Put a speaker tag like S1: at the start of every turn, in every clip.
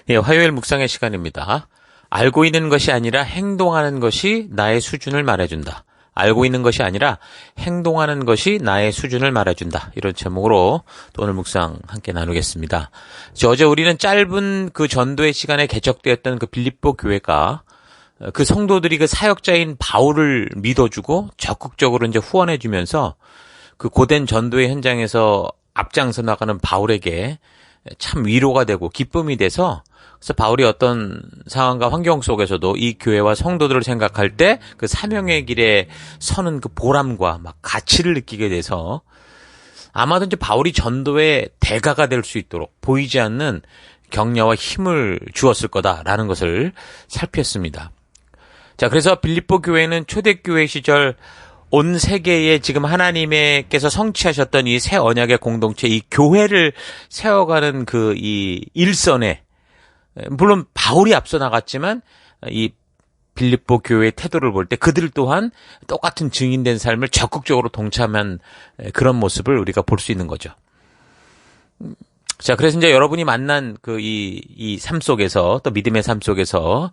S1: 예, 화요일 묵상의 시간입니다. 알고 있는 것이 아니라 행동하는 것이 나의 수준을 말해준다. 알고 있는 것이 아니라 행동하는 것이 나의 수준을 말해준다. 이런 제목으로 또 오늘 묵상 함께 나누겠습니다. 어제 우리는 짧은 그 전도의 시간에 개척되었던 그 빌립보 교회가 그 성도들이 그 사역자인 바울을 믿어주고 적극적으로 이제 후원해주면서 그 고된 전도의 현장에서 앞장서 나가는 바울에게 참 위로가 되고 기쁨이 돼서, 그래서 바울이 어떤 상황과 환경 속에서도 이 교회와 성도들을 생각할 때 그 사명의 길에 서는 그 보람과 막 가치를 느끼게 돼서 아마도 이제 바울이 전도의 대가가 될 수 있도록 보이지 않는 격려와 힘을 주었을 거다라는 것을 살폈습니다. 자, 그래서 빌립보 교회는 초대교회 시절 온 세계에 지금 하나님께서 성취하셨던 이 새 언약의 공동체, 이 교회를 세워가는 그 이 일선에, 물론 바울이 앞서 나갔지만 이 빌립보 교회의 태도를 볼 때 그들 또한 똑같은 증인된 삶을 적극적으로 동참한 그런 모습을 우리가 볼 수 있는 거죠. 자, 그래서 이제 여러분이 만난 그 이 삶 속에서, 또 믿음의 삶 속에서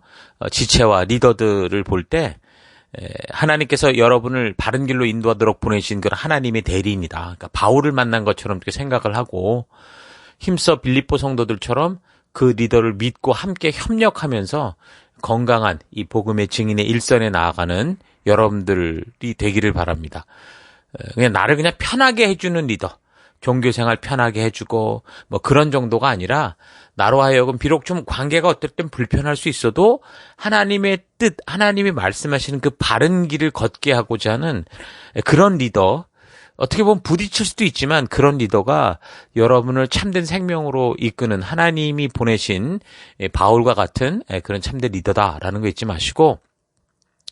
S1: 지체와 리더들을 볼 때 하나님께서 여러분을 바른 길로 인도하도록 보내신 그런 하나님의 대리인이다. 그러니까 바울을 만난 것처럼 이렇게 생각을 하고 힘써 빌립보 성도들처럼 그 리더를 믿고 함께 협력하면서 건강한 이 복음의 증인의 일선에 나아가는 여러분들이 되기를 바랍니다. 그냥 나를 그냥 편하게 해주는 리더, 종교생활 편하게 해주고 뭐 그런 정도가 아니라 나로 하여금 비록 좀 관계가 어떨 땐 불편할 수 있어도 하나님의 뜻, 하나님이 말씀하시는 그 바른 길을 걷게 하고자 하는 그런 리더, 어떻게 보면 부딪힐 수도 있지만 그런 리더가 여러분을 참된 생명으로 이끄는 하나님이 보내신 바울과 같은 그런 참된 리더다라는 거 잊지 마시고,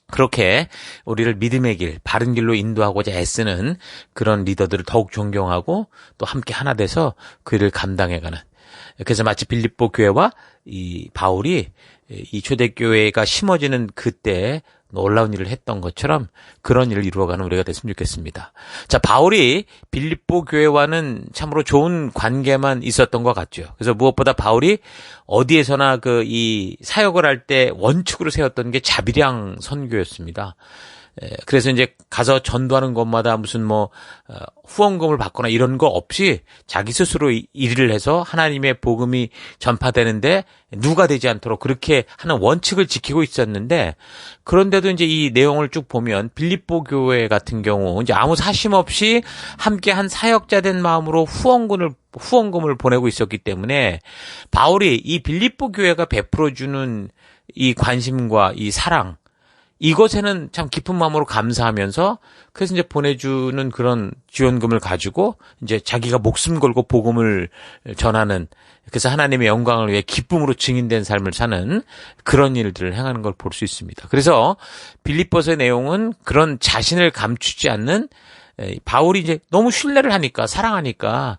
S1: 그렇게 우리를 믿음의 길, 바른 길로 인도하고자 애쓰는 그런 리더들을 더욱 존경하고 또 함께 하나 돼서 그 일을 감당해가는, 그래서 마치 빌립보 교회와 이 바울이 이 초대교회가 심어지는 그때 놀라운 일을 했던 것처럼 그런 일을 이루어가는 우리가 됐으면 좋겠습니다. 자, 바울이 빌립보 교회와는 참으로 좋은 관계만 있었던 것 같죠. 그래서 무엇보다 바울이 어디에서나 그 이 사역을 할 때 원칙으로 세웠던 게 자비량 선교였습니다. 그래서 이제 가서 전도하는 것마다 무슨 뭐 후원금을 받거나 이런 거 없이 자기 스스로 일을 해서 하나님의 복음이 전파되는데 누가 되지 않도록 그렇게 하는 원칙을 지키고 있었는데, 그런데도 이제 이 내용을 쭉 보면 빌립보 교회 같은 경우 이제 아무 사심 없이 함께 한 사역자 된 마음으로 후원금을 보내고 있었기 때문에 바울이 이 빌립보 교회가 베풀어주는 이 관심과 이 사랑, 이것에는 참 깊은 마음으로 감사하면서, 그래서 이제 보내주는 그런 지원금을 가지고 이제 자기가 목숨 걸고 복음을 전하는, 그래서 하나님의 영광을 위해 기쁨으로 증인된 삶을 사는 그런 일들을 행하는 걸 볼 수 있습니다. 그래서 빌립보서의 내용은 그런 자신을 감추지 않는, 바울이 이제 너무 신뢰를 하니까, 사랑하니까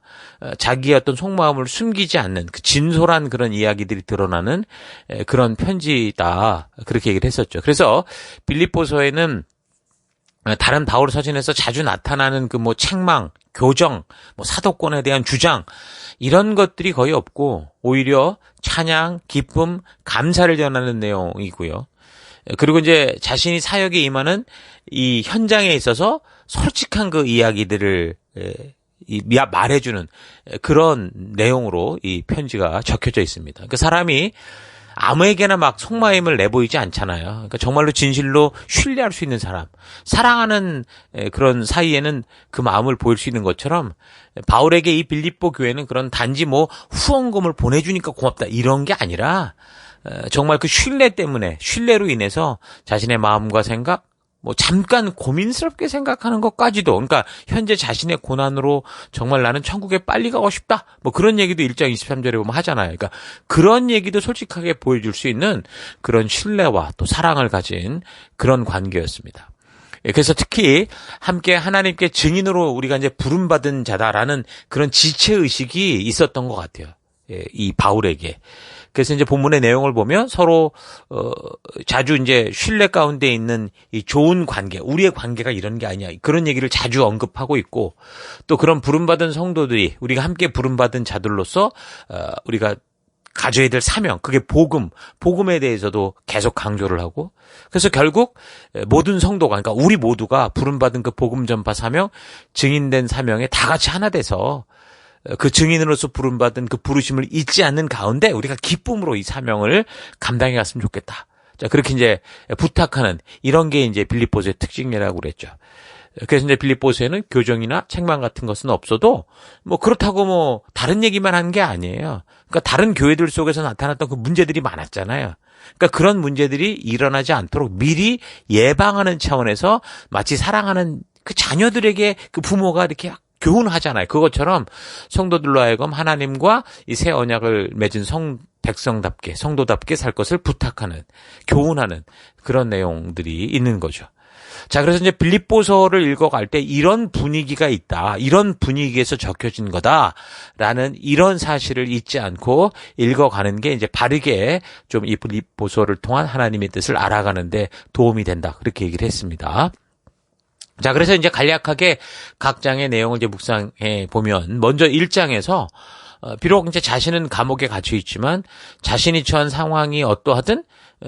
S1: 자기의 어떤 속마음을 숨기지 않는 그 진솔한 그런 이야기들이 드러나는 그런 편지다, 그렇게 얘기를 했었죠. 그래서 빌립보서에는 다른 바울 서신에서 자주 나타나는 그 뭐 책망, 교정, 뭐 사도권에 대한 주장, 이런 것들이 거의 없고 오히려 찬양, 기쁨, 감사를 전하는 내용이고요. 그리고 이제 자신이 사역에 임하는 이 현장에 있어서 솔직한 그 이야기들을 말해주는 그런 내용으로 이 편지가 적혀져 있습니다. 그 사람이 아무에게나 막 속마음을 내보이지 않잖아요. 그러니까 정말로 진실로 신뢰할 수 있는 사람, 사랑하는 그런 사이에는 그 마음을 보일 수 있는 것처럼 바울에게 이 빌립보 교회는 그런 단지 뭐 후원금을 보내주니까 고맙다 이런 게 아니라 정말 그 신뢰 때문에, 신뢰로 인해서 자신의 마음과 생각, 뭐 잠깐 고민스럽게 생각하는 것까지도, 그러니까 현재 자신의 고난으로 정말 나는 천국에 빨리 가고 싶다, 뭐 그런 얘기도 1장 23절에 보면 하잖아요. 그러니까 그런 얘기도 솔직하게 보여줄 수 있는 그런 신뢰와 또 사랑을 가진 그런 관계였습니다. 그래서 특히 함께 하나님께 증인으로 우리가 이제 부름받은 자다라는 그런 지체의식이 있었던 것 같아요. 이 바울에게. 그래서 이제 본문의 내용을 보면 서로 자주 이제 신뢰 가운데 있는 이 좋은 관계, 우리의 관계가 이런 게 아니야, 그런 얘기를 자주 언급하고 있고, 또 그런 부름받은 성도들이, 우리가 함께 부름받은 자들로서 우리가 가져야 될 사명, 그게 복음에 대해서도 계속 강조를 하고, 그래서 결국 모든 성도가, 그러니까 우리 모두가 부름받은 그 복음 전파 사명, 증인된 사명에 다 같이 하나 돼서 그 증인으로서 부름받은 그 부르심을 잊지 않는 가운데 우리가 기쁨으로 이 사명을 감당해 갔으면 좋겠다. 자, 그렇게 이제 부탁하는 이런 게 이제 빌립보서의 특징이라고 그랬죠. 그래서 이제 빌립보서에는 교정이나 책망 같은 것은 없어도 뭐 그렇다고 뭐 다른 얘기만 한 게 아니에요. 그러니까 다른 교회들 속에서 나타났던 그 문제들이 많았잖아요. 그러니까 그런 문제들이 일어나지 않도록 미리 예방하는 차원에서 마치 사랑하는 그 자녀들에게 그 부모가 이렇게 교훈하잖아요. 그것처럼 성도들로 하여금 하나님과 이 새 언약을 맺은 백성답게, 성도답게 살 것을 부탁하는, 교훈하는 그런 내용들이 있는 거죠. 자, 그래서 이제 빌립보서를 읽어갈 때 이런 분위기가 있다. 이런 분위기에서 적혀진 거다라는 이런 사실을 잊지 않고 읽어가는 게 이제 바르게 좀 이 빌립보서를 통한 하나님의 뜻을 알아가는데 도움이 된다. 그렇게 얘기를 했습니다. 자, 그래서 이제 간략하게 각 장의 내용을 이제 묵상해 보면 먼저 1장에서 비록 이제 자신은 감옥에 갇혀 있지만 자신이 처한 상황이 어떠하든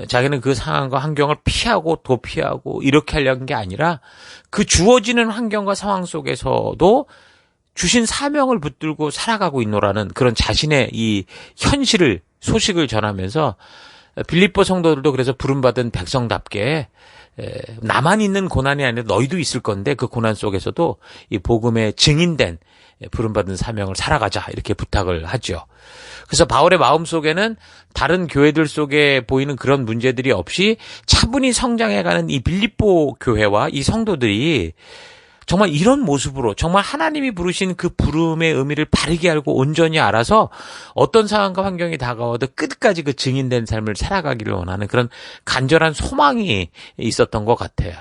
S1: 자기는 그 상황과 환경을 피하고 도피하고 이렇게 하려는 게 아니라 그 주어지는 환경과 상황 속에서도 주신 사명을 붙들고 살아가고 있노라는 그런 자신의 이 현실을 소식을 전하면서 빌립보 성도들도 그래서 부름받은 백성답게 나만 있는 고난이 아니라 너희도 있을 건데 그 고난 속에서도 이 복음에 증인된 부름받은 사명을 살아가자 이렇게 부탁을 하죠. 그래서 바울의 마음속에는 다른 교회들 속에 보이는 그런 문제들이 없이 차분히 성장해가는 이 빌립보 교회와 이 성도들이 정말 이런 모습으로 정말 하나님이 부르신 그 부름의 의미를 바르게 알고 온전히 알아서 어떤 상황과 환경이 다가와도 끝까지 그 증인된 삶을 살아가기를 원하는 그런 간절한 소망이 있었던 것 같아요.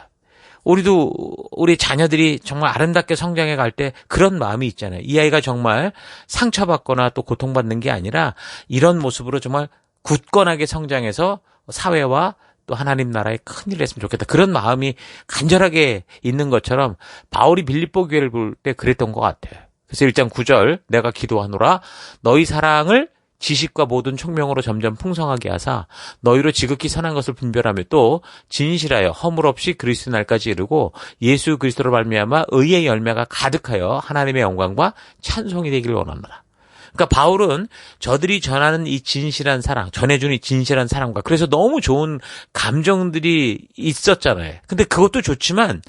S1: 우리도 우리 자녀들이 정말 아름답게 성장해 갈 때 그런 마음이 있잖아요. 이 아이가 정말 상처받거나 또 고통받는 게 아니라 이런 모습으로 정말 굳건하게 성장해서 사회와 또 하나님 나라에 큰일을 했으면 좋겠다. 그런 마음이 간절하게 있는 것처럼 바울이 빌립보 교회를 볼 때 그랬던 것 같아요. 그래서 1장 9절 내가 기도하노라 너희 사랑을 지식과 모든 총명으로 점점 풍성하게 하사 너희로 지극히 선한 것을 분별하며 또 진실하여 허물 없이 그리스도 날까지 이르고 예수 그리스도로 말미암아 의의 열매가 가득하여 하나님의 영광과 찬송이 되기를 원하노라. 그러니까 바울은 저들이 전하는 이 진실한 사랑, 전해주는 이 진실한 사랑과 그래서 너무 좋은 감정들이 있었잖아요. 근데 그것도 좋지만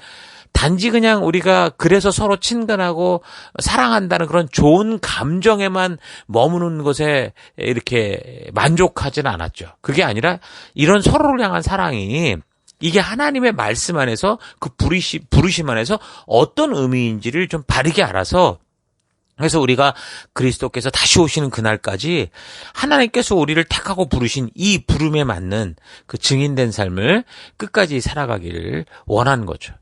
S1: 단지 그냥 우리가 그래서 서로 친근하고 사랑한다는 그런 좋은 감정에만 머무는 것에 이렇게 만족하지는 않았죠. 그게 아니라 이런 서로를 향한 사랑이 이게 하나님의 말씀 안에서 그 부르심 안에서 어떤 의미인지를 좀 바르게 알아서 그래서 우리가 그리스도께서 다시 오시는 그날까지 하나님께서 우리를 택하고 부르신 이 부름에 맞는 그 증인된 삶을 끝까지 살아가기를 원하는 거죠.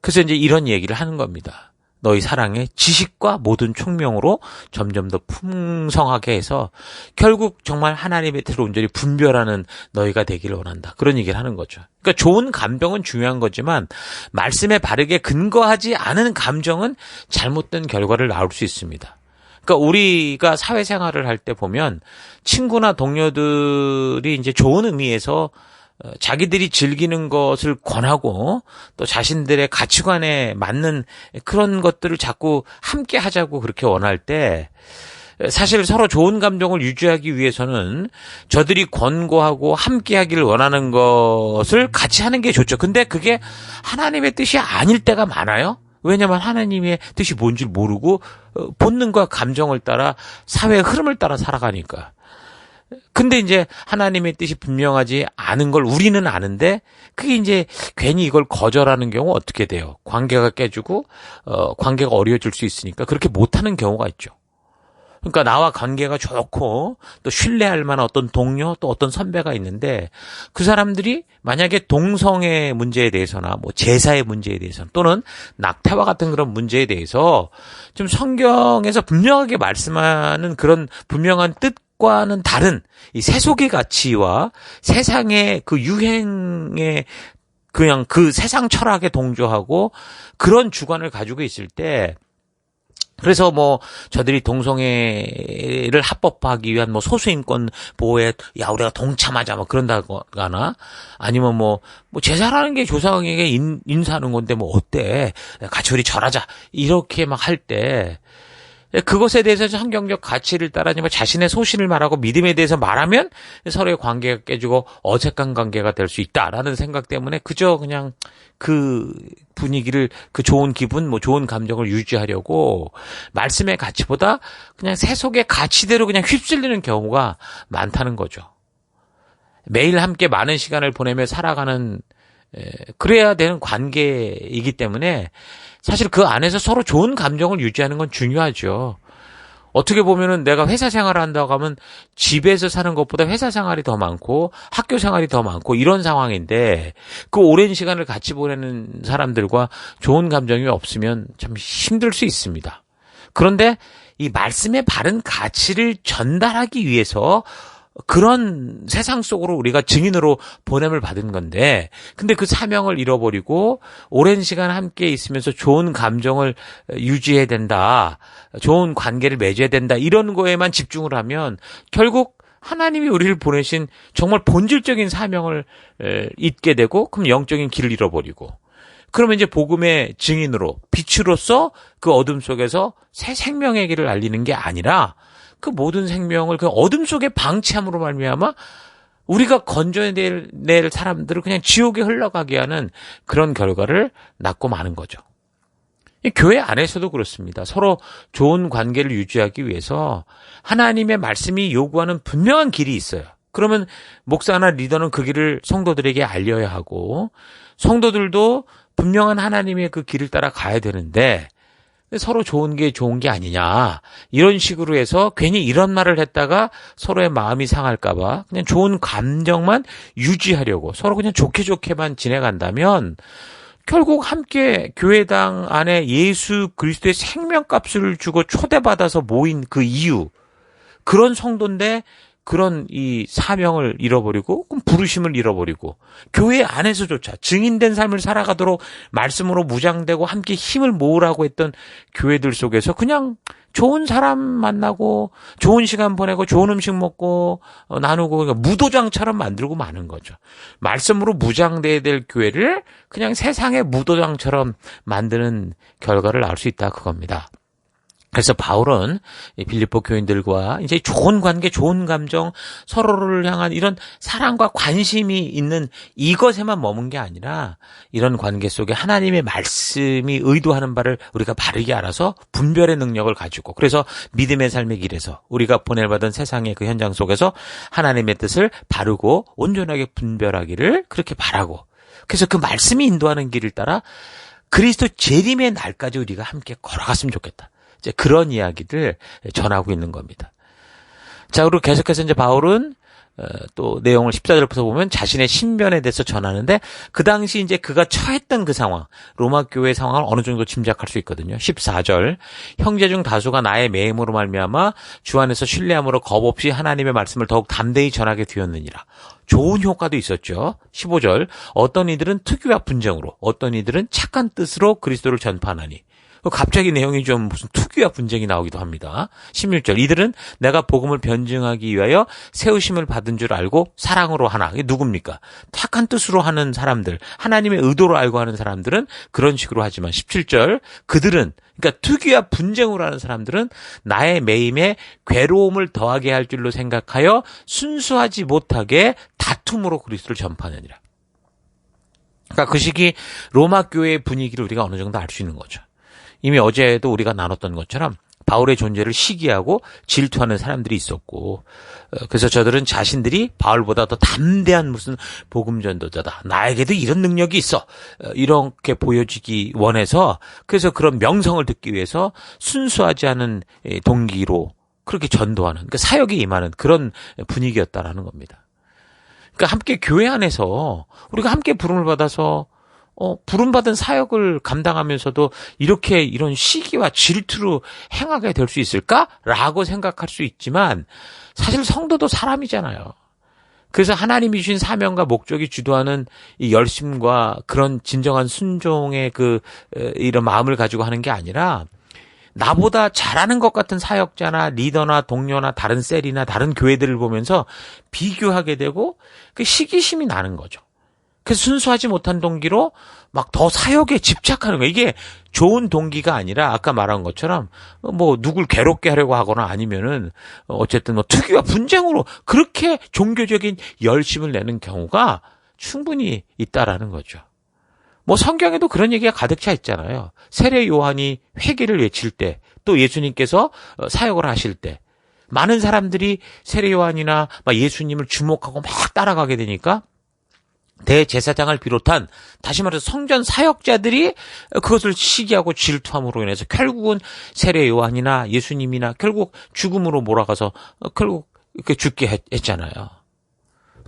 S1: 그래서 이제 이런 얘기를 하는 겁니다. 너희 사랑의 지식과 모든 총명으로 점점 더 풍성하게 해서 결국 정말 하나님의 뜻을 온전히 분별하는 너희가 되기를 원한다. 그런 얘기를 하는 거죠. 그러니까 좋은 감정은 중요한 거지만 말씀에 바르게 근거하지 않은 감정은 잘못된 결과를 낳을 수 있습니다. 그러니까 우리가 사회생활을 할 때 보면 친구나 동료들이 이제 좋은 의미에서 자기들이 즐기는 것을 권하고 또 자신들의 가치관에 맞는 그런 것들을 자꾸 함께 하자고 그렇게 원할 때 사실 서로 좋은 감정을 유지하기 위해서는 저들이 권고하고 함께 하기를 원하는 것을 같이 하는 게 좋죠. 근데 그게 하나님의 뜻이 아닐 때가 많아요. 왜냐하면 하나님의 뜻이 뭔지 모르고 본능과 감정을 따라 사회의 흐름을 따라 살아가니까. 근데 이제 하나님의 뜻이 분명하지 않은 걸 우리는 아는데 그게 이제 괜히 이걸 거절하는 경우 어떻게 돼요? 관계가 깨지고 관계가 어려워질 수 있으니까 그렇게 못하는 경우가 있죠. 그러니까 나와 관계가 좋고 또 신뢰할 만한 어떤 동료 또 어떤 선배가 있는데 그 사람들이 만약에 동성애 문제에 대해서나 뭐 제사의 문제에 대해서 또는 낙태와 같은 그런 문제에 대해서 좀 성경에서 분명하게 말씀하는 그런 분명한 뜻과는 다른 이 세속의 가치와 세상의 그 유행의 그냥 그 세상 철학에 동조하고 그런 주관을 가지고 있을 때 그래서 뭐 저들이 동성애를 합법화하기 위한 뭐 소수인권 보호에 야 우리가 동참하자 뭐 그런다거나 아니면 뭐 제사라는 게 조상에게 인사하는 건데 뭐 어때 같이 우리 절하자 이렇게 막 할 때 그것에 대해서 성경적 가치를 따라서 자신의 소신을 말하고 믿음에 대해서 말하면 서로의 관계가 깨지고 어색한 관계가 될 수 있다라는 생각 때문에 그저 그냥 그 분위기를 그 좋은 기분 뭐 좋은 감정을 유지하려고 말씀의 가치보다 그냥 세속의 가치대로 그냥 휩쓸리는 경우가 많다는 거죠. 매일 함께 많은 시간을 보내며 살아가는 그래야 되는 관계이기 때문에 사실 그 안에서 서로 좋은 감정을 유지하는 건 중요하죠. 어떻게 보면은 내가 회사 생활을 한다고 하면 집에서 사는 것보다 회사 생활이 더 많고 학교 생활이 더 많고 이런 상황인데 그 오랜 시간을 같이 보내는 사람들과 좋은 감정이 없으면 참 힘들 수 있습니다. 그런데 이 말씀의 바른 가치를 전달하기 위해서 그런 세상 속으로 우리가 증인으로 보냄을 받은 건데 근데 그 사명을 잃어버리고 오랜 시간 함께 있으면서 좋은 감정을 유지해야 된다. 좋은 관계를 맺어야 된다. 이런 거에만 집중을 하면 결국 하나님이 우리를 보내신 정말 본질적인 사명을 잊게 되고 그럼 영적인 길을 잃어버리고 그러면 이제 복음의 증인으로 빛으로서 그 어둠 속에서 새 생명의 길을 알리는 게 아니라 그 모든 생명을 그 어둠 속의 방치함으로 말미암아 우리가 건져낼 사람들을 그냥 지옥에 흘러가게 하는 그런 결과를 낳고 마는 거죠. 교회 안에서도 그렇습니다. 서로 좋은 관계를 유지하기 위해서 하나님의 말씀이 요구하는 분명한 길이 있어요. 그러면 목사나 리더는 그 길을 성도들에게 알려야 하고 성도들도 분명한 하나님의 그 길을 따라 가야 되는데 서로 좋은 게 아니냐 이런 식으로 해서 괜히 이런 말을 했다가 서로의 마음이 상할까 봐 그냥 좋은 감정만 유지하려고 서로 그냥 좋게만 지내간다면 결국 함께 교회당 안에 예수 그리스도의 생명값을 주고 초대받아서 모인 그 이유 그런 성도인데 그런 이 사명을 잃어버리고 그럼 부르심을 잃어버리고 교회 안에서조차 증인된 삶을 살아가도록 말씀으로 무장되고 함께 힘을 모으라고 했던 교회들 속에서 그냥 좋은 사람 만나고 좋은 시간 보내고 좋은 음식 먹고 나누고 그러니까 무도장처럼 만들고 마는 거죠. 말씀으로 무장돼야 될 교회를 그냥 세상의 무도장처럼 만드는 결과를 알 수 있다 그겁니다. 그래서 바울은 빌립보 교인들과 이제 좋은 관계, 좋은 감정, 서로를 향한 이런 사랑과 관심이 있는 이것에만 머문 게 아니라 이런 관계 속에 하나님의 말씀이 의도하는 바를 우리가 바르게 알아서 분별의 능력을 가지고 그래서 믿음의 삶의 길에서 우리가 보내받은 세상의 그 현장 속에서 하나님의 뜻을 바르고 온전하게 분별하기를 그렇게 바라고 그래서 그 말씀이 인도하는 길을 따라 그리스도 재림의 날까지 우리가 함께 걸어갔으면 좋겠다. 이제 그런 이야기를 전하고 있는 겁니다. 자, 그리고 계속해서 이제 바울은 또 내용을 14절부터 보면 자신의 신변에 대해서 전하는데 그 당시 이제 그가 처했던 그 상황, 로마 교회의 상황을 어느 정도 짐작할 수 있거든요. 14절 형제 중 다수가 나의 매임으로 말미암아 주 안에서 신뢰함으로 겁 없이 하나님의 말씀을 더욱 담대히 전하게 되었느니라. 좋은 효과도 있었죠. 15절 어떤 이들은 특유와 분쟁으로 어떤 이들은 착한 뜻으로 그리스도를 전파하나니 갑자기 내용이 좀 무슨 투기와 분쟁이 나오기도 합니다. 16절 이들은 내가 복음을 변증하기 위하여 세우심을 받은 줄 알고 사랑으로 하나. 이게 누굽니까? 착한 뜻으로 하는 사람들, 하나님의 의도로 알고 하는 사람들은 그런 식으로 하지만 17절 그들은 그러니까 투기와 분쟁으로 하는 사람들은 나의 매임에 괴로움을 더하게 할 줄로 생각하여 순수하지 못하게 다툼으로 그리스도를 전파하느니라. 그러니까 그 시기 로마 교회의 분위기를 우리가 어느 정도 알 수 있는 거죠. 이미 어제도 우리가 나눴던 것처럼 바울의 존재를 시기하고 질투하는 사람들이 있었고 그래서 저들은 자신들이 바울보다 더 담대한 무슨 복음 전도자다. 나에게도 이런 능력이 있어. 이렇게 보여지기 원해서 그래서 그런 명성을 듣기 위해서 순수하지 않은 동기로 그렇게 전도하는 그러니까 사역에 임하는 그런 분위기였다라는 겁니다. 그러니까 함께 교회 안에서 우리가 함께 부름을 받아서 부름받은 사역을 감당하면서도 이렇게 이런 시기와 질투로 행하게 될 수 있을까라고 생각할 수 있지만 사실 성도도 사람이잖아요. 그래서 하나님이 주신 사명과 목적이 주도하는 이 열심과 그런 진정한 순종의 이런 마음을 가지고 하는 게 아니라 나보다 잘하는 것 같은 사역자나 리더나 동료나 다른 셀이나 다른 교회들을 보면서 비교하게 되고 그 시기심이 나는 거죠. 그래서 순수하지 못한 동기로 막 더 사역에 집착하는 거예요. 이게 좋은 동기가 아니라 아까 말한 것처럼 뭐 누굴 괴롭게 하려고 하거나 아니면은 어쨌든 뭐 특유와 분쟁으로 그렇게 종교적인 열심을 내는 경우가 충분히 있다라는 거죠. 뭐 성경에도 그런 얘기가 가득 차 있잖아요. 세례 요한이 회개를 외칠 때, 또 예수님께서 사역을 하실 때 많은 사람들이 세례 요한이나 예수님을 주목하고 막 따라가게 되니까 대제사장을 비롯한 다시 말해서 성전 사역자들이 그것을 시기하고 질투함으로 인해서 결국은 세례 요한이나 예수님이나 결국 죽음으로 몰아가서 결국 이렇게 죽게 했잖아요.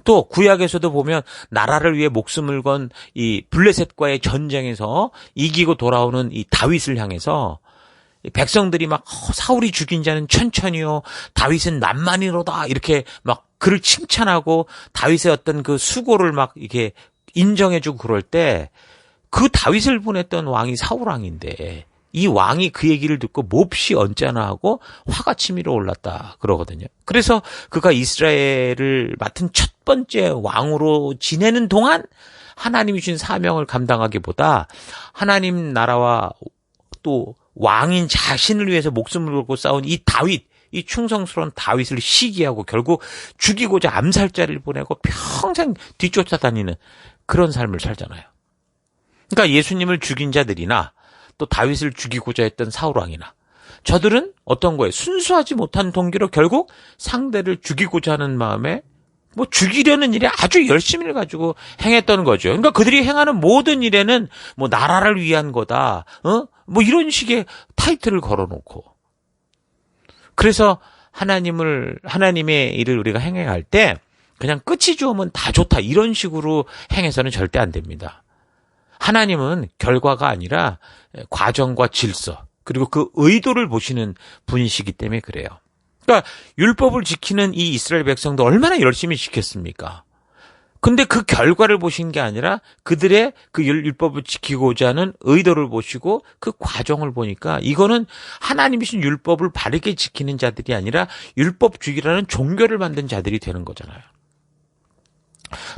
S1: 또 구약에서도 보면 나라를 위해 목숨을 건 이 블레셋과의 전쟁에서 이기고 돌아오는 이 다윗을 향해서 백성들이 막 사울이 죽인 자는 천천히요, 다윗은 만만이로다 이렇게 막 그를 칭찬하고 다윗의 어떤 그 수고를 막 이렇게 인정해주고 그럴 때 그 다윗을 보냈던 왕이 사울 왕인데 이 왕이 그 얘기를 듣고 몹시 언짢아 하고 화가 치밀어 올랐다 그러거든요. 그래서 그가 이스라엘을 맡은 첫 번째 왕으로 지내는 동안 하나님이 주신 사명을 감당하기보다 하나님 나라와 또 왕인 자신을 위해서 목숨을 걸고 싸운 이 다윗, 이 충성스러운 다윗을 시기하고 결국 죽이고자 암살자를 보내고 평생 뒤쫓아다니는 그런 삶을 살잖아요. 그러니까 예수님을 죽인 자들이나 또 다윗을 죽이고자 했던 사울왕이나 저들은 어떤 거예요? 순수하지 못한 동기로 결국 상대를 죽이고자 하는 마음에 뭐 죽이려는 일에 아주 열심을 가지고 행했던 거죠. 그러니까 그들이 행하는 모든 일에는 뭐 나라를 위한 거다, 뭐 이런 식의 타이틀을 걸어놓고. 그래서 하나님의 일을 우리가 행할 때 그냥 끝이 좋으면 다 좋다 이런 식으로 행해서는 절대 안 됩니다. 하나님은 결과가 아니라 과정과 질서 그리고 그 의도를 보시는 분이시기 때문에 그래요. 그러니까 율법을 지키는 이 이스라엘 백성도 얼마나 열심히 지켰습니까? 근데 그 결과를 보신 게 아니라 그들의 그 율법을 지키고자 하는 의도를 보시고 그 과정을 보니까 이거는 하나님이신 율법을 바르게 지키는 자들이 아니라 율법주의라는 종교를 만든 자들이 되는 거잖아요.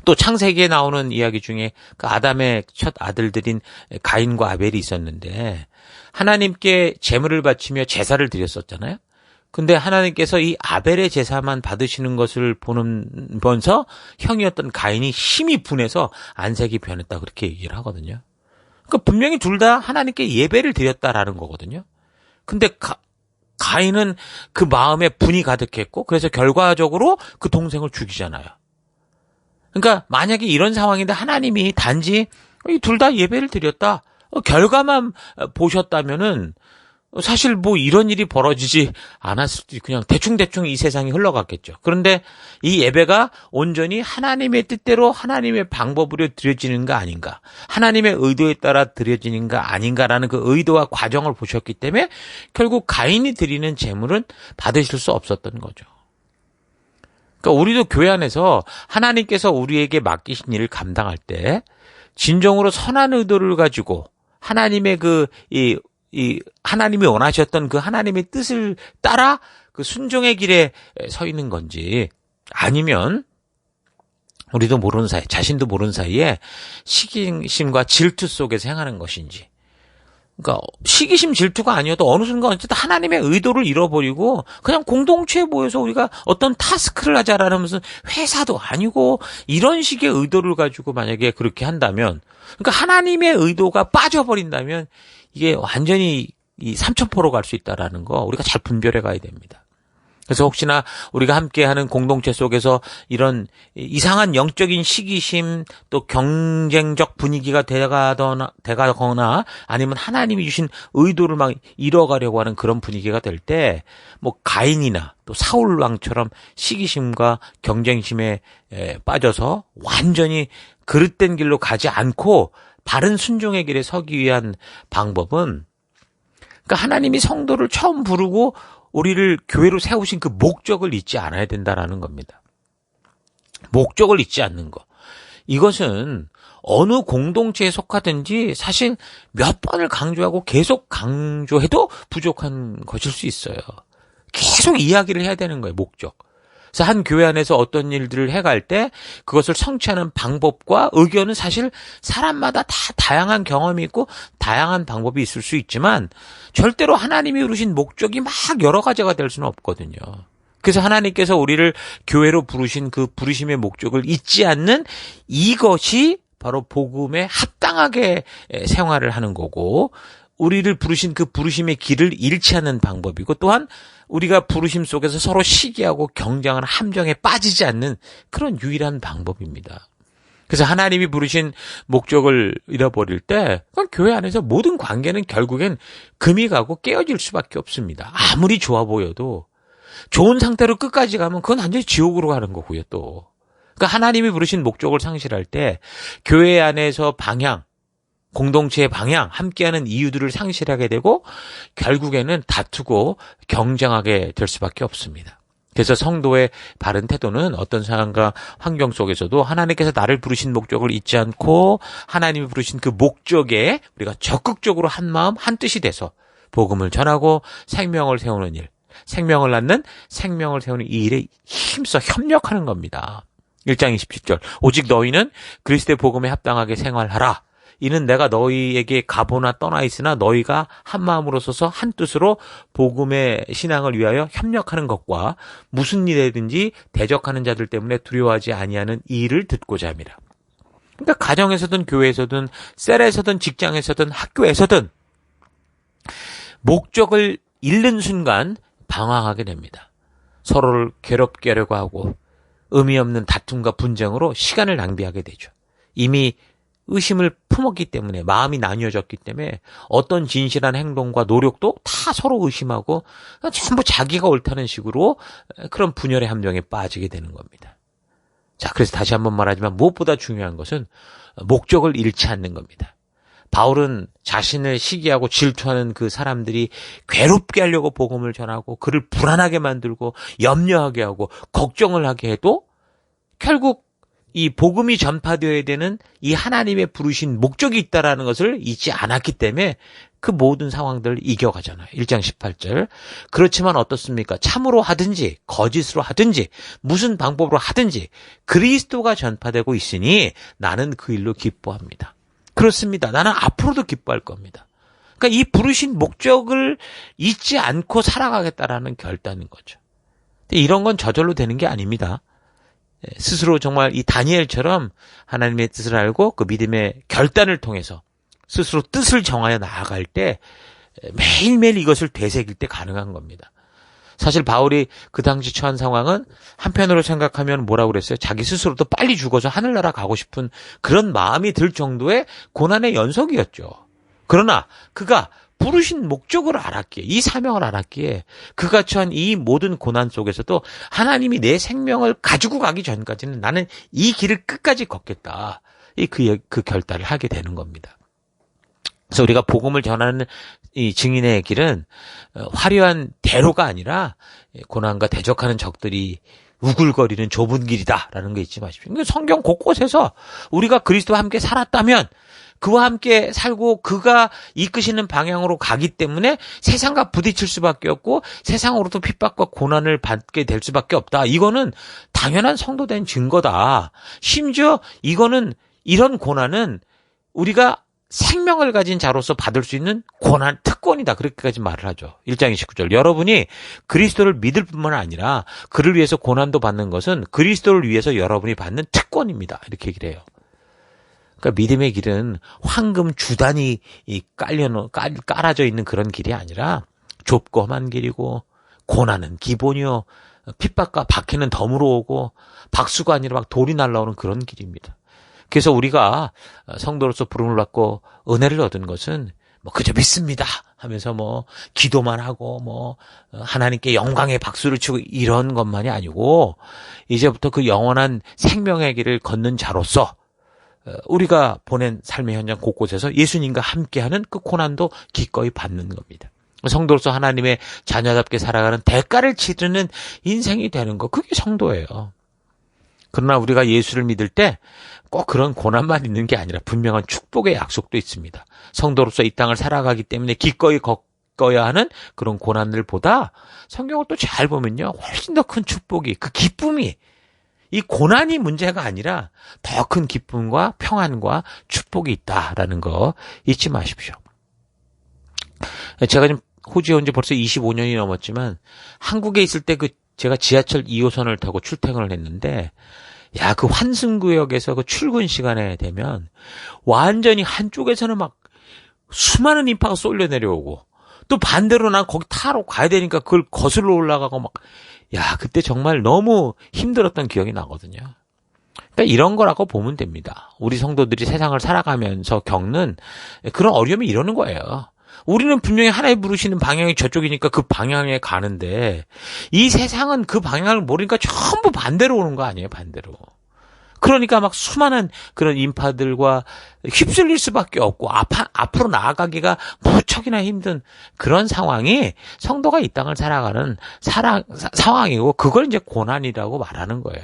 S1: 또 창세기에 나오는 이야기 중에 그 아담의 첫 아들들인 가인과 아벨이 있었는데 하나님께 제물을 바치며 제사를 드렸었잖아요. 근데 하나님께서 이 아벨의 제사만 받으시는 것을 보면서 형이었던 가인이 힘이 분해서 안색이 변했다 그렇게 얘기를 하거든요. 그러니까 분명히 둘 다 하나님께 예배를 드렸다라는 거거든요. 근데 가인은 그 마음에 분이 가득했고 그래서 결과적으로 그 동생을 죽이잖아요. 그러니까 만약에 이런 상황인데 하나님이 단지 둘 다 예배를 드렸다, 결과만 보셨다면은 사실 뭐 이런 일이 벌어지지 않았을 수도 있고 그냥 대충대충 이 세상이 흘러갔겠죠. 그런데 이 예배가 온전히 하나님의 뜻대로 하나님의 방법으로 드려지는가 아닌가, 하나님의 의도에 따라 드려지는가 아닌가라는 그 의도와 과정을 보셨기 때문에 결국 가인이 드리는 제물은 받으실 수 없었던 거죠. 그러니까 우리도 교회 안에서 하나님께서 우리에게 맡기신 일을 감당할 때 진정으로 선한 의도를 가지고 하나님의 하나님이 원하셨던 그 하나님의 뜻을 따라 그 순종의 길에 서 있는 건지 아니면 우리도 모르는 사이, 자신도 모르는 사이에 시기심과 질투 속에서 행하는 것인지. 그러니까 시기심 질투가 아니어도 어느 순간 어쨌든 하나님의 의도를 잃어버리고 그냥 공동체에 모여서 우리가 어떤 타스크를 하자라는 무슨 회사도 아니고 이런 식의 의도를 가지고 만약에 그렇게 한다면, 그러니까 하나님의 의도가 빠져버린다면 이게 완전히 이 삼천포로 갈 수 있다라는 거 우리가 잘 분별해 가야 됩니다. 그래서 혹시나 우리가 함께하는 공동체 속에서 이런 이상한 영적인 시기심 또 경쟁적 분위기가 돼가거나 아니면 하나님이 주신 의도를 막 잃어가려고 하는 그런 분위기가 될 때 뭐 가인이나 또 사울 왕처럼 시기심과 경쟁심에 빠져서 완전히 그릇된 길로 가지 않고 바른 순종의 길에 서기 위한 방법은, 그러니까 하나님이 성도를 처음 부르고 우리를 교회로 세우신 그 목적을 잊지 않아야 된다라는 겁니다. 목적을 잊지 않는 거. 이것은 어느 공동체에 속하든지 사실 몇 번을 강조하고 계속 강조해도 부족한 것일 수 있어요. 계속 이야기를 해야 되는 거예요, 목적. 그래서 한 교회 안에서 어떤 일들을 해갈 때 그것을 성취하는 방법과 의견은 사실 사람마다 다 다양한 경험이 있고 다양한 방법이 있을 수 있지만 절대로 하나님이 이루신 목적이 막 여러 가지가 될 수는 없거든요. 그래서 하나님께서 우리를 교회로 부르신 그 부르심의 목적을 잊지 않는 이것이 바로 복음에 합당하게 생활을 하는 거고, 우리를 부르신 그 부르심의 길을 잃지 않는 방법이고, 또한 우리가 부르심 속에서 서로 시기하고 경쟁하는 함정에 빠지지 않는 그런 유일한 방법입니다. 그래서 하나님이 부르신 목적을 잃어버릴 때 그건 교회 안에서 모든 관계는 결국엔 금이 가고 깨어질 수밖에 없습니다. 아무리 좋아 보여도 좋은 상태로 끝까지 가면 그건 완전히 지옥으로 가는 거고요, 또. 그러니까 하나님이 부르신 목적을 상실할 때 교회 안에서 방향, 공동체의 방향, 함께하는 이유들을 상실하게 되고 결국에는 다투고 경쟁하게 될 수밖에 없습니다. 그래서 성도의 바른 태도는 어떤 상황과 환경 속에서도 하나님께서 나를 부르신 목적을 잊지 않고 하나님이 부르신 그 목적에 우리가 적극적으로 한 마음 한 뜻이 돼서 복음을 전하고 생명을 세우는 일, 생명을 낳는 생명을 세우는 이 일에 힘써 협력하는 겁니다. 1장 27절 오직 너희는 그리스도의 복음에 합당하게 생활하라. 이는 내가 너희에게 가보나 떠나 있으나 너희가 한 마음으로 서서 한 뜻으로 복음의 신앙을 위하여 협력하는 것과 무슨 일이든지 대적하는 자들 때문에 두려워하지 아니하는 이 일을 듣고자 함이라. 그러니까 가정에서든 교회에서든 셀에서든 직장에서든 학교에서든 목적을 잃는 순간 방황하게 됩니다. 서로를 괴롭게 하려고 하고 의미 없는 다툼과 분쟁으로 시간을 낭비하게 되죠. 이미 의심을 품었기 때문에, 마음이 나뉘어졌기 때문에 어떤 진실한 행동과 노력도 다 서로 의심하고 전부 자기가 옳다는 식으로 그런 분열의 함정에 빠지게 되는 겁니다. 자, 그래서 다시 한번 말하지만 무엇보다 중요한 것은 목적을 잃지 않는 겁니다. 바울은 자신을 시기하고 질투하는 그 사람들이 괴롭게 하려고 복음을 전하고 그를 불안하게 만들고 염려하게 하고 걱정을 하게 해도 결국 이 복음이 전파되어야 되는 이 하나님의 부르신 목적이 있다라는 것을 잊지 않았기 때문에 그 모든 상황들을 이겨가잖아요. 1장 18절. 그렇지만 어떻습니까? 참으로 하든지 거짓으로 하든지 무슨 방법으로 하든지 그리스도가 전파되고 있으니 나는 그 일로 기뻐합니다. 그렇습니다. 나는 앞으로도 기뻐할 겁니다. 그러니까 이 부르신 목적을 잊지 않고 살아가겠다라는 결단인 거죠. 이런 건 저절로 되는 게 아닙니다. 스스로 정말 이 다니엘처럼 하나님의 뜻을 알고 그 믿음의 결단을 통해서 스스로 뜻을 정하여 나아갈 때 매일매일 이것을 되새길 때 가능한 겁니다. 사실 바울이 그 당시 처한 상황은 한편으로 생각하면 뭐라고 그랬어요? 자기 스스로도 빨리 죽어서 하늘나라 가고 싶은 그런 마음이 들 정도의 고난의 연속이었죠. 그러나 그가 부르신 목적을 알았기에, 이 사명을 알았기에 그가 처한 이 모든 고난 속에서도 하나님이 내 생명을 가지고 가기 전까지는 나는 이 길을 끝까지 걷겠다. 그 결단을 하게 되는 겁니다. 그래서 우리가 복음을 전하는 이 증인의 길은 화려한 대로가 아니라 고난과 대적하는 적들이 우글거리는 좁은 길이다라는 거 잊지 마십시오. 그러니까 성경 곳곳에서 우리가 그리스도와 함께 살았다면 그와 함께 살고 그가 이끄시는 방향으로 가기 때문에 세상과 부딪힐 수밖에 없고 세상으로도 핍박과 고난을 받게 될 수밖에 없다. 이거는 당연한 성도된 증거다. 심지어 이런 고난은 우리가 생명을 가진 자로서 받을 수 있는 고난 특권이다. 그렇게까지 말을 하죠. 1장 29절. 여러분이 그리스도를 믿을 뿐만 아니라 그를 위해서 고난도 받는 것은 그리스도를 위해서 여러분이 받는 특권입니다. 이렇게 얘기를 해요. 그러니까 믿음의 길은 황금 주단이 깔아져 있는 그런 길이 아니라 좁고 험한 길이고 고난은 기본이요. 핍박과 박해는 덤으로 오고 박수가 아니라 막 돌이 날라오는 그런 길입니다. 그래서 우리가 성도로서 부름을 받고 은혜를 얻은 것은 그저 믿습니다 하면서 기도만 하고 하나님께 영광의 박수를 치고 이런 것만이 아니고 이제부터 그 영원한 생명의 길을 걷는 자로서 우리가 보낸 삶의 현장 곳곳에서 예수님과 함께하는 그 고난도 기꺼이 받는 겁니다. 성도로서 하나님의 자녀답게 살아가는 대가를 치르는 인생이 되는 거, 그게 성도예요. 그러나 우리가 예수를 믿을 때 꼭 그런 고난만 있는 게 아니라 분명한 축복의 약속도 있습니다. 성도로서 이 땅을 살아가기 때문에 기꺼이 겪어야 하는 그런 고난들보다 성경을 또 잘 보면요, 훨씬 더 큰 축복이, 그 기쁨이, 이 고난이 문제가 아니라 더 큰 기쁨과 평안과 축복이 있다라는 거 잊지 마십시오. 제가 지금 호주에 온 지 벌써 25년이 넘었지만 한국에 있을 때 제가 지하철 2호선을 타고 출퇴근을 했는데, 야, 그 환승구역에서 그 출근 시간에 되면 완전히 한쪽에서는 막 수많은 인파가 쏠려 내려오고, 또 반대로 난 거기 타러 가야 되니까 그걸 거슬러 올라가고 막, 야, 그때 정말 너무 힘들었던 기억이 나거든요. 그러니까 이런 거라고 보면 됩니다. 우리 성도들이 세상을 살아가면서 겪는 그런 어려움이 이러는 거예요. 우리는 분명히 하나님 부르시는 방향이 저쪽이니까 그 방향에 가는데, 이 세상은 그 방향을 모르니까 전부 반대로 오는 거 아니에요, 반대로. 그러니까 막 수많은 그런 인파들과 휩쓸릴 수밖에 없고, 앞으로 나아가기가 무척이나 힘든 그런 상황이 성도가 이 땅을 살아가는 상황이고, 그걸 이제 고난이라고 말하는 거예요.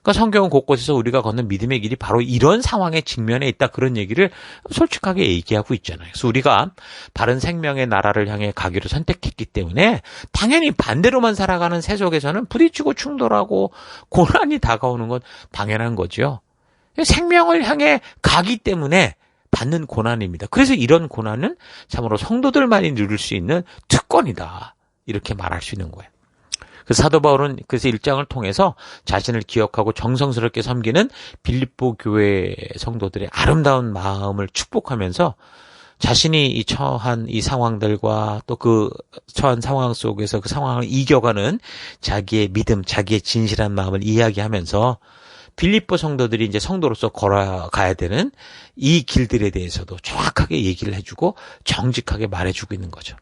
S1: 그러니까 성경은 곳곳에서 우리가 걷는 믿음의 길이 바로 이런 상황에 직면해 있다, 그런 얘기를 솔직하게 얘기하고 있잖아요. 그래서 우리가 바른 생명의 나라를 향해 가기로 선택했기 때문에 당연히 반대로만 살아가는 세속에서는 부딪히고 충돌하고 고난이 다가오는 건 당연한 거죠. 생명을 향해 가기 때문에 받는 고난입니다. 그래서 이런 고난은 참으로 성도들만이 누릴 수 있는 특권이다, 이렇게 말할 수 있는 거예요. 그 사도 바울은 그래서 1장을 통해서 자신을 기억하고 정성스럽게 섬기는 빌립보 교회 성도들의 아름다운 마음을 축복하면서 자신이 이 처한 이 상황들과 또 그 처한 상황 속에서 그 상황을 이겨가는 자기의 믿음, 자기의 진실한 마음을 이야기하면서 빌립보 성도들이 이제 성도로서 걸어가야 되는 이 길들에 대해서도 정확하게 얘기를 해주고 정직하게 말해주고 있는 거죠.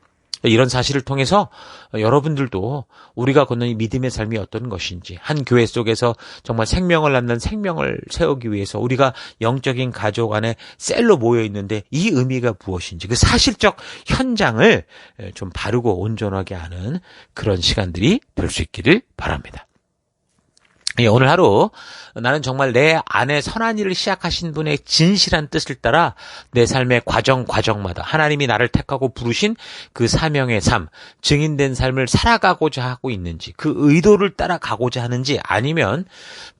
S1: 이런 사실을 통해서 여러분들도 우리가 걷는 이 믿음의 삶이 어떤 것인지, 한 교회 속에서 정말 생명을 낳는 생명을 세우기 위해서 우리가 영적인 가족 안에 셀로 모여 있는데 이 의미가 무엇인지, 그 사실적 현장을 좀 바르고 온전하게 하는 그런 시간들이 될 수 있기를 바랍니다. 오늘 하루 나는 정말 내 안에 선한 일을 시작하신 분의 진실한 뜻을 따라 내 삶의 과정마다 하나님이 나를 택하고 부르신 그 사명의 삶, 증인된 삶을 살아가고자 하고 있는지, 그 의도를 따라가고자 하는지, 아니면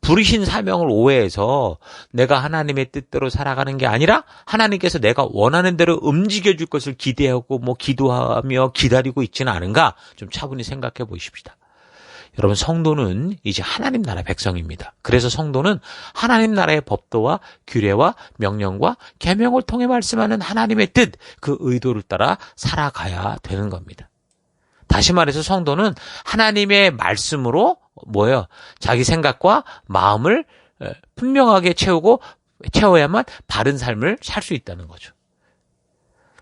S1: 부르신 사명을 오해해서 내가 하나님의 뜻대로 살아가는 게 아니라 하나님께서 내가 원하는 대로 움직여줄 것을 기대하고 기도하며 기다리고 있지는 않은가, 좀 차분히 생각해 보십시다. 여러분, 성도는 이제 하나님 나라 백성입니다. 그래서 성도는 하나님 나라의 법도와 규례와 명령과 계명을 통해 말씀하는 하나님의 뜻, 그 의도를 따라 살아가야 되는 겁니다. 다시 말해서 성도는 하나님의 말씀으로 자기 생각과 마음을 분명하게 채워야만 바른 삶을 살 수 있다는 거죠.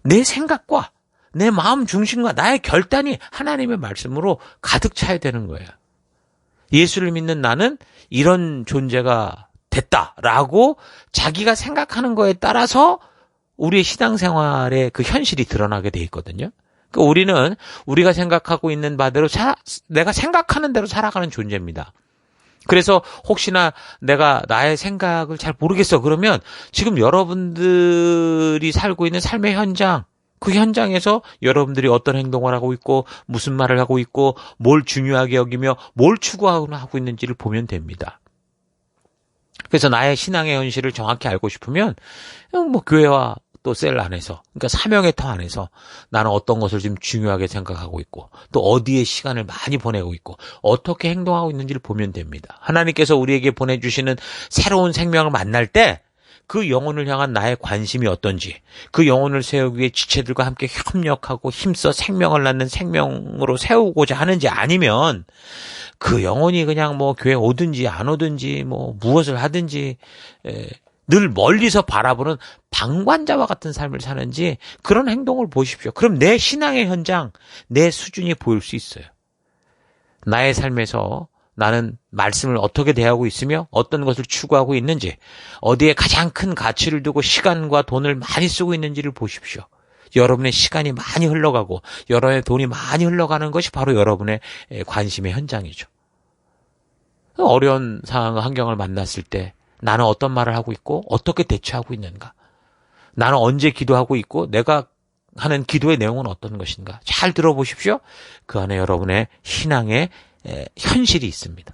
S1: 내 생각과 내 마음 중심과 나의 결단이 하나님의 말씀으로 가득 차야 되는 거예요. 예수를 믿는 나는 이런 존재가 됐다라고 자기가 생각하는 거에 따라서 우리의 신앙생활의 그 현실이 드러나게 돼 있거든요. 그러니까 우리는 우리가 생각하고 있는 바대로 내가 생각하는 대로 살아가는 존재입니다. 그래서 혹시나 내가 나의 생각을 잘 모르겠어, 그러면 지금 여러분들이 살고 있는 삶의 현장, 그 현장에서 여러분들이 어떤 행동을 하고 있고 무슨 말을 하고 있고 뭘 중요하게 여기며 뭘 추구하고 있는지를 보면 됩니다. 그래서 나의 신앙의 현실을 정확히 알고 싶으면 교회와 또 셀 안에서, 그러니까 사명의 터 안에서 나는 어떤 것을 지금 중요하게 생각하고 있고 또 어디에 시간을 많이 보내고 있고 어떻게 행동하고 있는지를 보면 됩니다. 하나님께서 우리에게 보내주시는 새로운 생명을 만날 때 그 영혼을 향한 나의 관심이 어떤지, 그 영혼을 세우기 위해 지체들과 함께 협력하고 힘써 생명을 낳는 생명으로 세우고자 하는지, 아니면 그 영혼이 그냥 교회 오든지 안 오든지 무엇을 하든지 늘 멀리서 바라보는 방관자와 같은 삶을 사는지, 그런 행동을 보십시오. 그럼 내 신앙의 현장, 내 수준이 보일 수 있어요. 나의 삶에서 나는 말씀을 어떻게 대하고 있으며 어떤 것을 추구하고 있는지, 어디에 가장 큰 가치를 두고 시간과 돈을 많이 쓰고 있는지를 보십시오. 여러분의 시간이 많이 흘러가고 여러분의 돈이 많이 흘러가는 것이 바로 여러분의 관심의 현장이죠. 어려운 상황과 환경을 만났을 때 나는 어떤 말을 하고 있고 어떻게 대처하고 있는가? 나는 언제 기도하고 있고 내가 하는 기도의 내용은 어떤 것인가? 잘 들어보십시오. 그 안에 여러분의 신앙의 현실이 있습니다.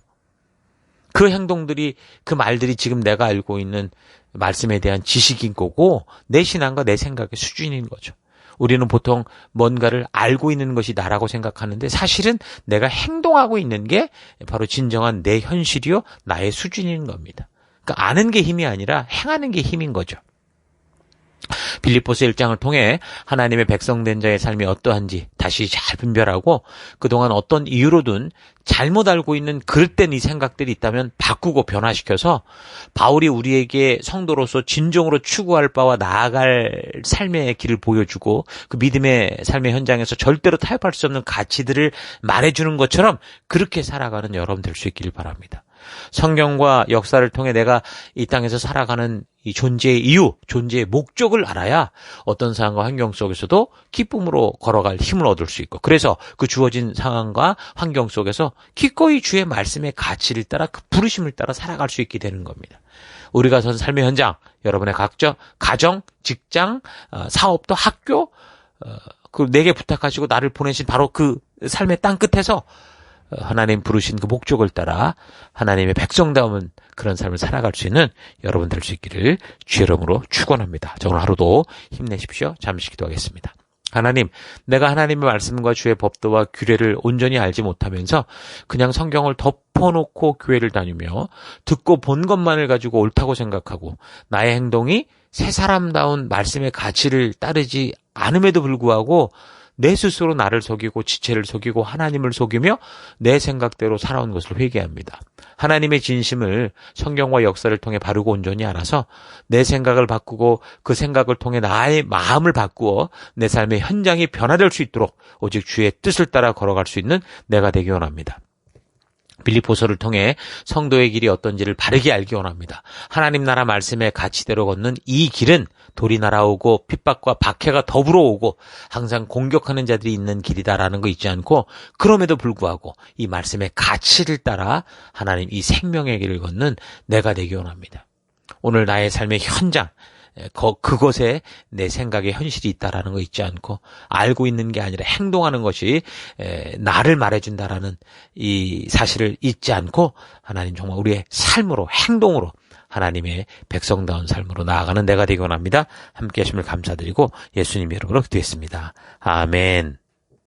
S1: 그 행동들이, 그 말들이 지금 내가 알고 있는 말씀에 대한 지식인 거고 내 신앙과 내 생각의 수준인 거죠. 우리는 보통 뭔가를 알고 있는 것이 나라고 생각하는데 사실은 내가 행동하고 있는 게 바로 진정한 내 현실이요 나의 수준인 겁니다. 그러니까 아는 게 힘이 아니라 행하는 게 힘인 거죠. 빌립보서 1장을 통해 하나님의 백성된 자의 삶이 어떠한지 다시 잘 분별하고 그동안 어떤 이유로든 잘못 알고 있는 그릇된 이 생각들이 있다면 바꾸고 변화시켜서 바울이 우리에게 성도로서 진정으로 추구할 바와 나아갈 삶의 길을 보여주고 그 믿음의 삶의 현장에서 절대로 타협할 수 없는 가치들을 말해주는 것처럼 그렇게 살아가는 여러분 될 수 있기를 바랍니다. 성경과 역사를 통해 내가 이 땅에서 살아가는 이 존재의 이유, 존재의 목적을 알아야 어떤 상황과 환경 속에서도 기쁨으로 걸어갈 힘을 얻을 수 있고 그래서 그 주어진 상황과 환경 속에서 기꺼이 주의 말씀의 가치를 따라 그 부르심을 따라 살아갈 수 있게 되는 겁니다. 우리가 선 삶의 현장, 여러분의 각자, 가정, 직장, 사업도 학교, 그 내게 부탁하시고 나를 보내신 바로 그 삶의 땅 끝에서 하나님 부르신 그 목적을 따라 하나님의 백성다운 그런 삶을 살아갈 수 있는 여러분 될 수 있기를 주의 이름으로 축원합니다. 자, 오늘 하루도 힘내십시오. 잠시 기도하겠습니다. 하나님, 내가 하나님의 말씀과 주의 법도와 규례를 온전히 알지 못하면서 그냥 성경을 덮어놓고 교회를 다니며 듣고 본 것만을 가지고 옳다고 생각하고 나의 행동이 새 사람다운 말씀의 가치를 따르지 않음에도 불구하고 내 스스로 나를 속이고 지체를 속이고 하나님을 속이며 내 생각대로 살아온 것을 회개합니다. 하나님의 진심을 성경과 역사를 통해 바르고 온전히 알아서 내 생각을 바꾸고 그 생각을 통해 나의 마음을 바꾸어 내 삶의 현장이 변화될 수 있도록 오직 주의 뜻을 따라 걸어갈 수 있는 내가 되기 원합니다. 빌립보서를 통해 성도의 길이 어떤지를 바르게 알기 원합니다. 하나님 나라 말씀의 가치대로 걷는 이 길은 돌이 날아오고 핍박과 박해가 더불어 오고 항상 공격하는 자들이 있는 길이다라는 거 잊지 않고 그럼에도 불구하고 이 말씀의 가치를 따라 하나님 이 생명의 길을 걷는 내가 되기 원합니다. 오늘 나의 삶의 현장, 그것에 내 생각의 현실이 있다라는 거 잊지 않고 알고 있는 게 아니라 행동하는 것이 나를 말해준다라는 이 사실을 잊지 않고 하나님 정말 우리의 삶으로 행동으로 하나님의 백성다운 삶으로 나아가는 내가 되기 원합니다. 함께 하심을 감사드리고 예수님 이름으로 기도했습니다. 아멘.